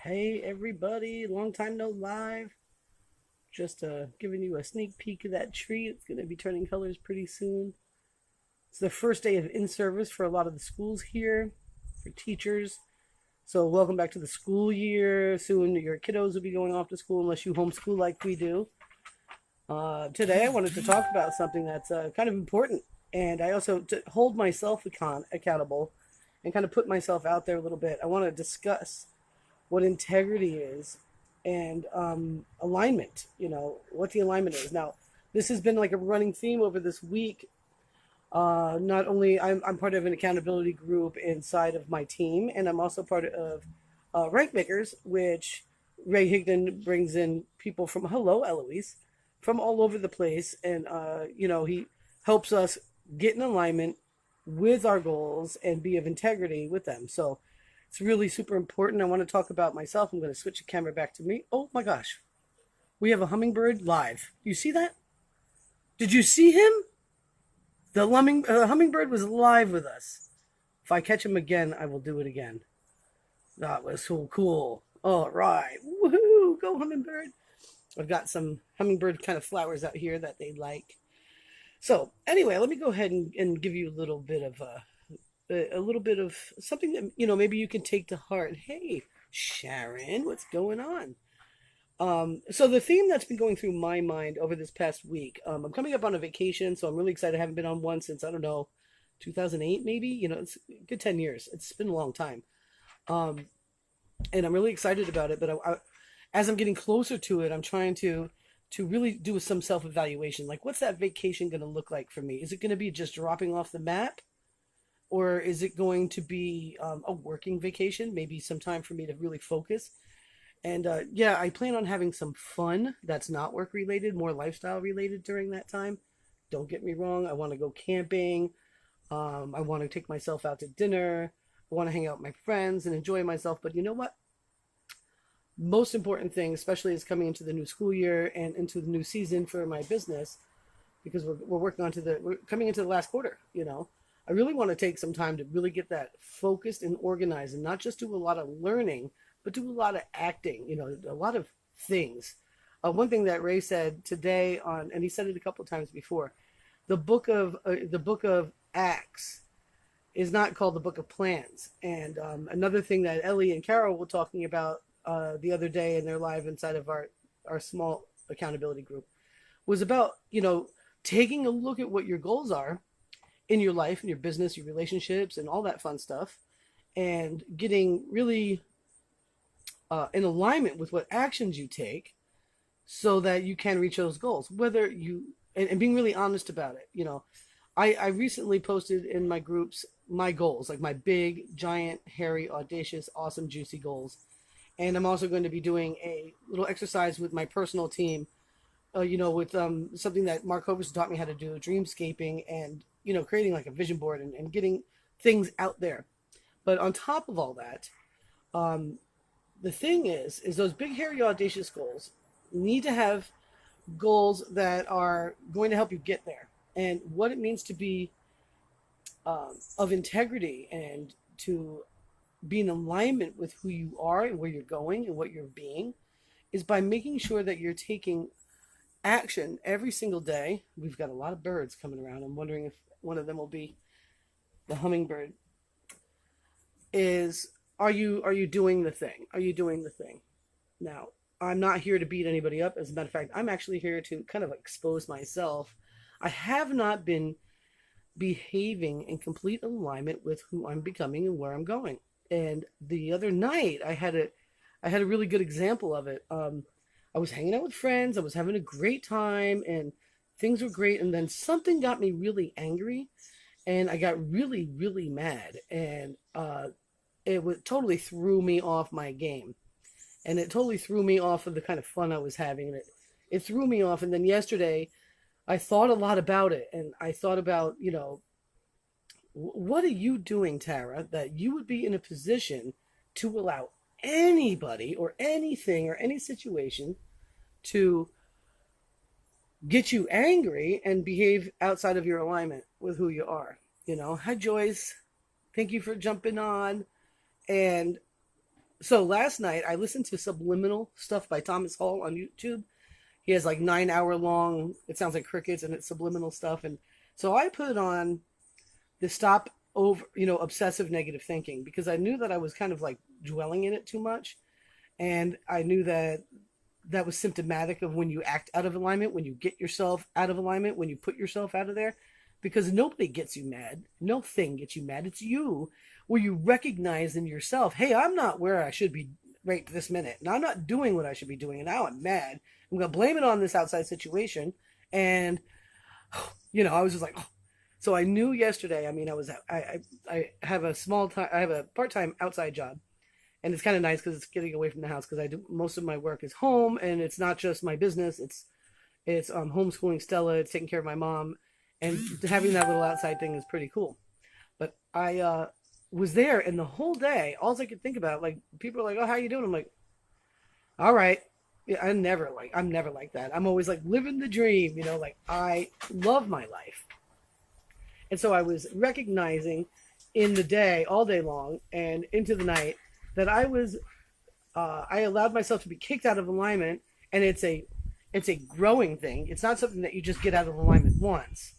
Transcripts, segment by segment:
Hey everybody, long time no live. Just giving you a sneak peek of that tree. It's going to be turning colors pretty soon. It's the first day of in-service for a lot of the schools here, for teachers. So welcome back to the school year. Soon your kiddos will be going off to school unless you homeschool like we do. Today I wanted to talk about something that's kind of important. And I also, to hold myself accountable and kind of put myself out there a little bit, I want to discuss what integrity is and alignment, what the alignment is. Now, this has been like a running theme over this week. Not only I'm part of an accountability group inside of my team, and I'm also part of Rank Makers, which Ray Higdon brings in people from, hello, Eloise, from all over the place. And, he helps us get in alignment with our goals and be of integrity with them. So it's really super important. I want to talk about myself. I'm going to switch the camera back to me. Oh my gosh. We have a hummingbird live. You see that? Did you see him? The hummingbird was live with us. If I catch him again, I will do it again. That was so cool. All right. Woohoo. Go hummingbird. I've got some hummingbird kind of flowers out here that they like. So anyway, let me go ahead and give you a little bit of something that maybe you can take to heart. Hey, Sharon, what's going on? So the theme that's been going through my mind over this past week, I'm coming up on a vacation, so I'm really excited. I haven't been on one since, I don't know, 2008 maybe. It's a good 10 years. It's been a long time. Um, and I'm really excited about it. But as I'm getting closer to it, I'm trying to really do some self-evaluation. Like, what's that vacation going to look like for me? Is it going to be just dropping off the map? Or is it going to be a working vacation? Maybe some time for me to really focus. And yeah, I plan on having some fun that's not work related, more lifestyle related during that time. Don't get me wrong. I want to go camping. I want to take myself out to dinner. I want to hang out with my friends and enjoy myself. But you know what? Most important thing, especially is coming into the new school year and into the new season for my business, because we're coming into the last quarter. I really want to take some time to really get that focused and organized, and not just do a lot of learning, but do a lot of acting, a lot of things. One thing that Ray said today and he said it a couple of times before, the book of Acts is not called the book of plans. And another thing that Ellie and Carol were talking about the other day in their live inside of our small accountability group was about, taking a look at what your goals are in your life, in your business, your relationships, and all that fun stuff, and getting really in alignment with what actions you take so that you can reach those goals. And being really honest about it. I recently posted in my groups my goals, like my big, giant, hairy, audacious, awesome, juicy goals. And I'm also going to be doing a little exercise with my personal team, with something that Mark Hovis taught me how to do, dreamscaping, and creating like a vision board and getting things out there. But on top of all that, um, the thing is those big, hairy, audacious goals need to have goals that are going to help you get there, and what it means to be of integrity and to be in alignment with who you are and where you're going and what you're being is by making sure that you're taking action every single day. We've got a lot of birds coming around. I'm wondering if one of them will be the hummingbird. Is are you doing the thing? Are you doing the thing? Now, I'm not here to beat anybody up. As a matter of fact, I'm actually here to kind of expose myself. I have not been behaving in complete alignment with who I'm becoming and where I'm going. And the other night, I had a really good example of it. I was hanging out with friends. I was having a great time, and things were great. And then something got me really angry, and I got really, really mad, and totally threw me off my game, and it totally threw me off of the kind of fun I was having, and it threw me off. And then yesterday, I thought a lot about it, and I thought about, what are you doing, Tara, that you would be in a position to allow anybody or anything or any situation to get you angry and behave outside of your alignment with who you are? Hi, Joyce. Thank you for jumping on. And So last night I listened to Subliminal stuff by Thomas Hall on YouTube. He has like 9 hour long, it sounds like crickets and it's subliminal stuff. And so I put on the stop over, obsessive negative thinking because I knew that I was kind of like dwelling in it too much. And I knew that that was symptomatic of when you act out of alignment, when you get yourself out of alignment, when you put yourself out of there, because nobody gets you mad. No thing gets you mad. It's you where you recognize in yourself, hey, I'm not where I should be right this minute. And I'm not doing what I should be doing. And now I'm mad. I'm going to blame it on this outside situation. And, I was just like, oh. So I knew yesterday, I have a small time, I have a part-time outside job. And it's kind of nice because it's getting away from the house because I do most of my work is home and it's not just my business. It's homeschooling Stella. It's taking care of my mom, and having that little outside thing is pretty cool. But I was there, and the whole day, all I could think about, like people are like, "Oh, how you doing?" I'm like, "All right." Yeah, I'm never like that. I'm always like living the dream, like I love my life. And so I was recognizing in the day, all day long, and into the night that I allowed myself to be kicked out of alignment, and it's a growing thing. It's not something that you just get out of alignment once.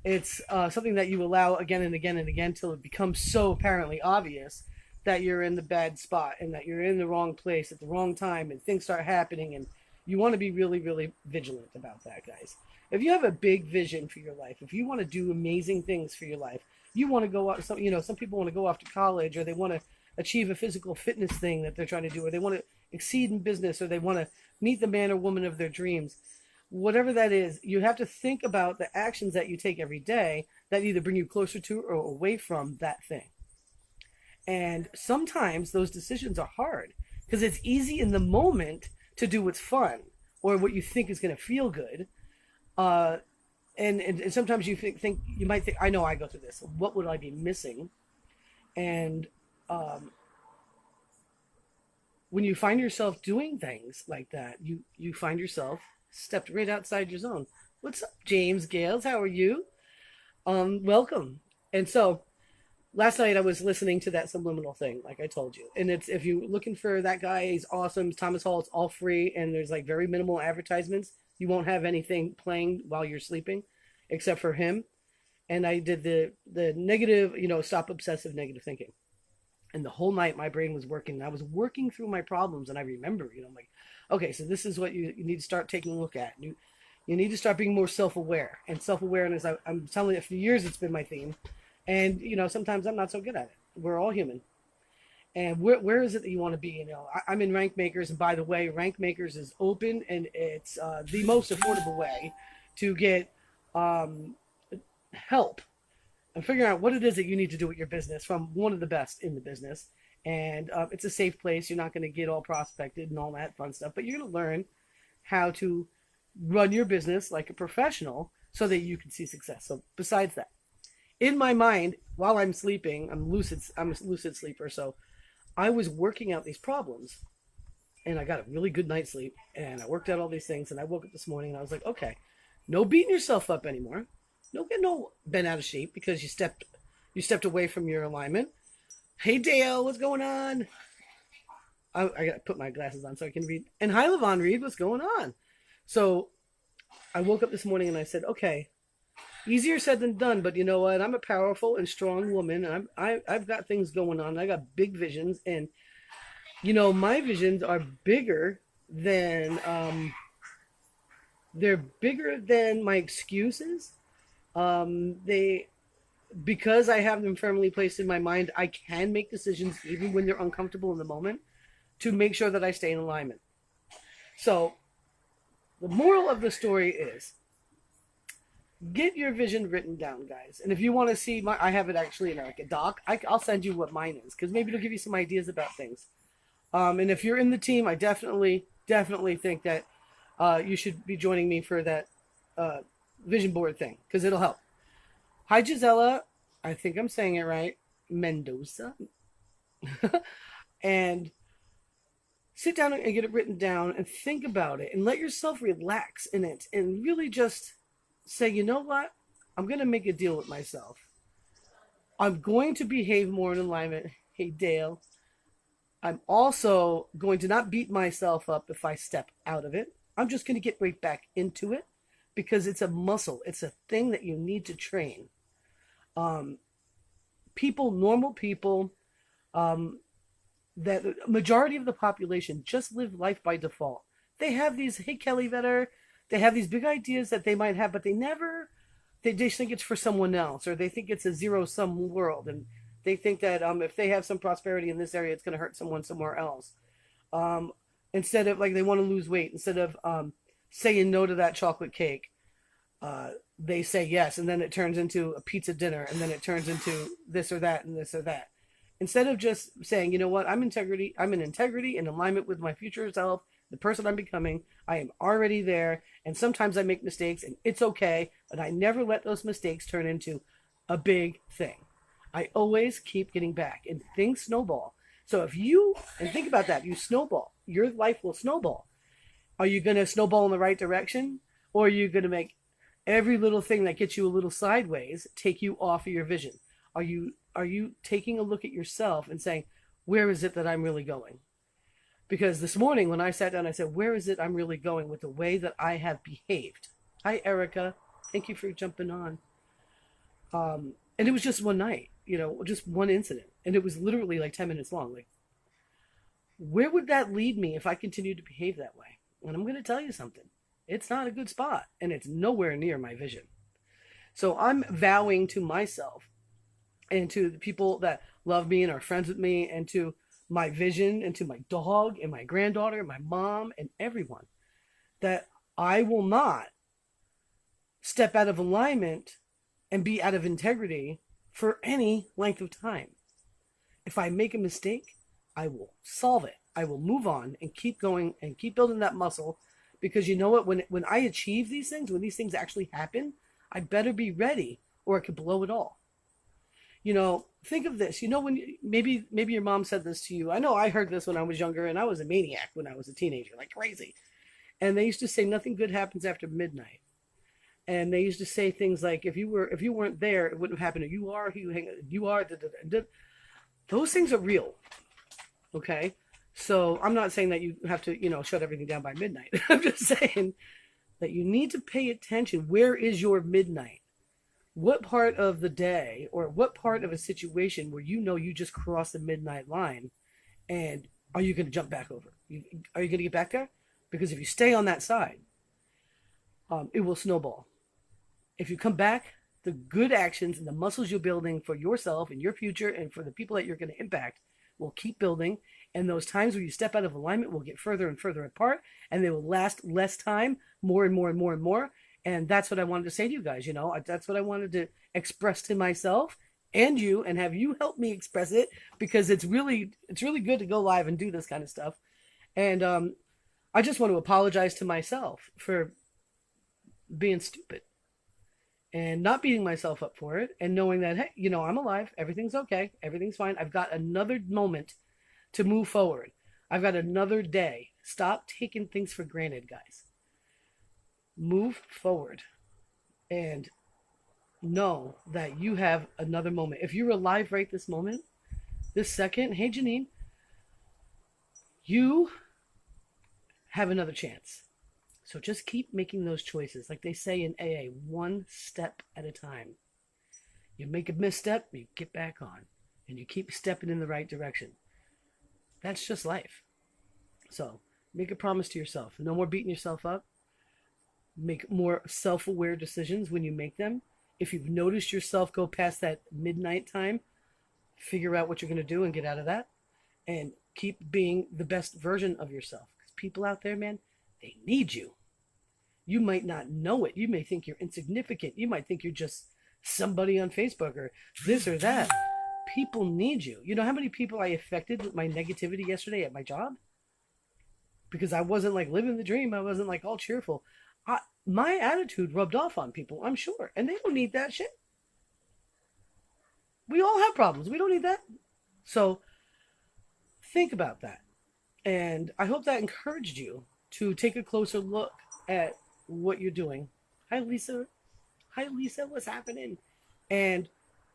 It's something that you allow again and again and again till it becomes so apparently obvious that you're in the bad spot and that you're in the wrong place at the wrong time and things start happening, and you want to be really, really vigilant about that, guys. If you have a big vision for your life, if you want to do amazing things for your life, you want to go out, some people want to go off to college, or they want to achieve a physical fitness thing that they're trying to do, or they want to exceed in business, or they want to meet the man or woman of their dreams. Whatever that is, you have to think about the actions that you take every day that either bring you closer to or away from that thing. And sometimes those decisions are hard because it's easy in the moment to do what's fun or what you think is going to feel good. And sometimes you you might think, I know I go through this. What would I be missing? And when you find yourself doing things like that, you find yourself stepped right outside your zone. What's up, James Gales? How are you? Welcome. And so last night I was listening to that subliminal thing, like I told you. And it's, if you're looking for that guy, he's awesome. Thomas Hall, it's all free, and there's like very minimal advertisements. You won't have anything playing while you're sleeping except for him. And I did the negative, stop obsessive negative thinking. And the whole night my brain was working. And I was working through my problems, and I remember, I'm like, okay, so this is what you need to start taking a look at. You need to start being more self-aware. And self-awareness, I'm telling you, for years it's been my theme. And, sometimes I'm not so good at it. We're all human. And where is it that you want to be? I'm in Rank Makers. And by the way, Rank Makers is open, and it's the most affordable way to get help and figuring out what it is that you need to do with your business from one of the best in the business. And it's a safe place. You're not going to get all prospected and all that fun stuff, but you're going to learn how to run your business like a professional so that you can see success. So besides that, in my mind, while I'm sleeping, I'm a lucid sleeper. So I was working out these problems, and I got a really good night's sleep, and I worked out all these things, and I woke up this morning and I was like, okay, no beating yourself up anymore. No bent out of shape because you stepped away from your alignment. Hey Dale, what's going on? I gotta put my glasses on so I can read. And hi Levon Reed, what's going on? So I woke up this morning and I said, okay, easier said than done, but you know what? I'm a powerful and strong woman, and I've got things going on. I got big visions, and my visions are bigger than they're bigger than my excuses. Because I have them firmly placed in my mind, I can make decisions even when they're uncomfortable in the moment to make sure that I stay in alignment. So the moral of the story is, get your vision written down, guys. And if you want to see I have it actually in like a doc. I'll send you what mine is, because maybe it'll give you some ideas about things. And if you're in the team, I definitely think that you should be joining me for that vision board thing, because it'll help. Hi, Gisela. I think I'm saying it right. Mendoza. And sit down and get it written down and think about it and let yourself relax in it and really just say, you know what? I'm going to make a deal with myself. I'm going to behave more in alignment. Hey, Dale. I'm also going to not beat myself up if I step out of it. I'm just going to get right back into it because it's a muscle. It's a thing that you need to train. Um, People, normal people, um, that majority of the population just live life by default. They have these, hey Kelly Vetter, they have these big ideas that they might have, but they just think it's for someone else, or they think it's a zero sum world, and they think that if they have some prosperity in this area, it's going to hurt someone somewhere else. Um, Instead of like they want to lose weight, instead of saying no to that chocolate cake, they say yes, and then it turns into a pizza dinner, and then it turns into this or that and this or that. Instead of just saying, you know what, I'm in integrity and alignment with my future self, the person I'm becoming, I am already there, and sometimes I make mistakes, and it's okay, and I never let those mistakes turn into a big thing. I always keep getting back, and things snowball. So if you, and think about that, you snowball, your life will snowball. Are you going to snowball in the right direction? Or are you going to make every little thing that gets you a little sideways take you off of your vision? Are you taking a look at yourself and saying, where is it that I'm really going? Because this morning when I sat down, I said, where is it I'm really going with the way that I have behaved? Hi, Erica. Thank you for jumping on. And it was just one night, just one incident. And it was literally like 10 minutes long. Like, where would that lead me if I continued to behave that way? And I'm going to tell you something. It's not a good spot, and it's nowhere near my vision. So I'm vowing to myself and to the people that love me and are friends with me and to my vision and to my dog and my granddaughter and my mom and everyone that I will not step out of alignment and be out of integrity for any length of time. If I make a mistake, I will solve it. I will move on and keep going and keep building that muscle, because you know what? When I achieve these things, when these things actually happen, I better be ready or it could blow it all. Think of this. When maybe your mom said this to you. I know I heard this when I was younger, and I was a maniac when I was a teenager, like crazy. And they used to say nothing good happens after midnight. And they used to say things like, if you weren't there, it wouldn't have happened. You are who you are. Da, da, da. Those things are real. Okay. So I'm not saying that you have to, shut everything down by midnight. I'm just saying that you need to pay attention. Where is your midnight? What part of the day or what part of a situation where you just crossed the midnight line, and are you going to jump back over? Are you going to get back there? Because if you stay on that side, it will snowball. If you come back, the good actions and the muscles you're building for yourself and your future and for the people that you're going to impact will keep building. And those times where you step out of alignment will get further and further apart, and they will last less time, more and more and more and more. And that's what I wanted to say to you guys. That's what I wanted to express to myself and you, and have you help me express it, because it's really good to go live and do this kind of stuff. And I just want to apologize to myself for being stupid and not beating myself up for it, and knowing that, hey, I'm alive. Everything's okay. Everything's fine. I've got another moment to move forward. I've got another day. Stop taking things for granted, guys. Move forward and know that you have another moment. If you're alive right this moment, this second, hey Janine, you have another chance. So just keep making those choices. Like they say in AA, one step at a time. You make a misstep, you get back on, and you keep stepping in the right direction. That's just life. So make a promise to yourself. No more beating yourself up. Make more self-aware decisions when you make them. If you've noticed yourself go past that midnight time, figure out what you're going to do and get out of that. And keep being the best version of yourself. Because people out there, man, they need you. You might not know it. You may think you're insignificant. You might think you're just somebody on Facebook or this or that. People need you. You know how many people I affected with my negativity yesterday at my job? Because I wasn't like living the dream. I wasn't like all cheerful. My attitude rubbed off on people, I'm sure. And they don't need that shit. We all have problems. We don't need that. So think about that. And I hope that encouraged you to take a closer look at what you're doing. Hi, Lisa. Hi, Lisa. What's happening? And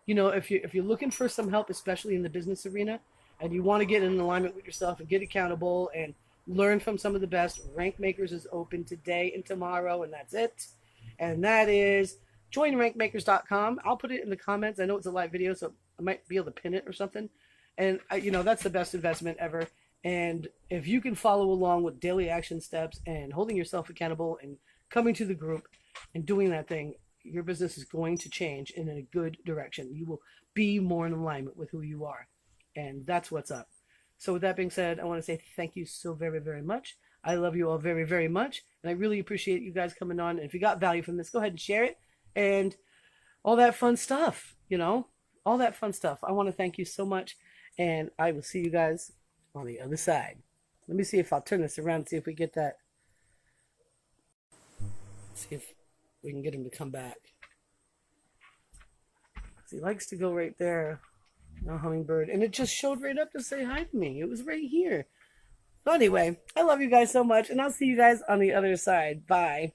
if you're looking for some help, especially in the business arena, and you want to get in alignment with yourself and get accountable and learn from some of the best, Rank Makers is open today and tomorrow, and that's it. And that is joinrankmakers.com. I'll put it in the comments. I know it's a live video, so I might be able to pin it or something. And, that's the best investment ever. And if you can follow along with daily action steps and holding yourself accountable and coming to the group and doing that thing, your business is going to change in a good direction. You will be more in alignment with who you are. And that's what's up. So with that being said, I want to say thank you so very, very much. I love you all very, very much. And I really appreciate you guys coming on. And if you got value from this, go ahead and share it. And all that fun stuff, all that fun stuff. I want to thank you so much. And I will see you guys on the other side. Let me see if I'll turn this around and see if we get that. See if we can get him to come back. He likes to go right there. No hummingbird. And it just showed right up to say hi to me. It was right here. So anyway, I love you guys so much. And I'll see you guys on the other side. Bye.